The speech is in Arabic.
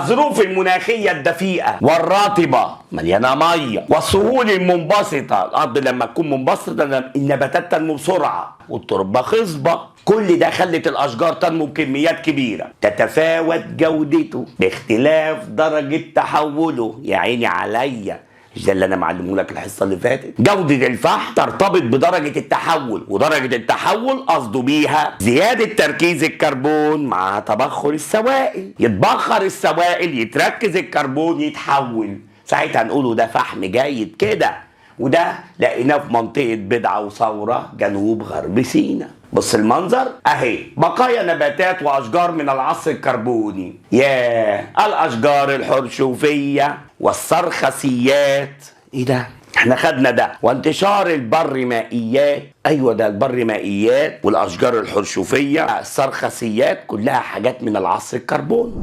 الظروف المناخية الدفيئة والرطبة مليانة مية، والسهول المنبسطة، الأرض لما تكون منبسطة النباتات تنمو بسرعة والتربة خصبة. كل ده خلت الأشجار تنمو بكميات كبيرة تتفاوت جودته باختلاف درجة تحوله. يا عيني عليا، مش ده اللي انا معلمه لك الحصه اللي فاتت؟ جوده الفحم ترتبط بدرجه التحول، ودرجه التحول قصده بيها زياده تركيز الكربون مع تبخر السوائل. يتبخر السوائل، يتركز الكربون، يتحول، ساعتها نقوله ده فحم جيد كده. وده لقيناه في منطقه بدعه وثوره جنوب غرب سيناء. بص المنظر اهي، بقايا نباتات واشجار من العصر الكربوني. ياه، الاشجار الحرشوفيه والسرخسيات. ايه ده؟ احنا خدنا ده. وانتشار البرمائيات. ايوه ده البرمائيات والاشجار الحرشوفيه السرخسيات كلها حاجات من العصر الكربوني.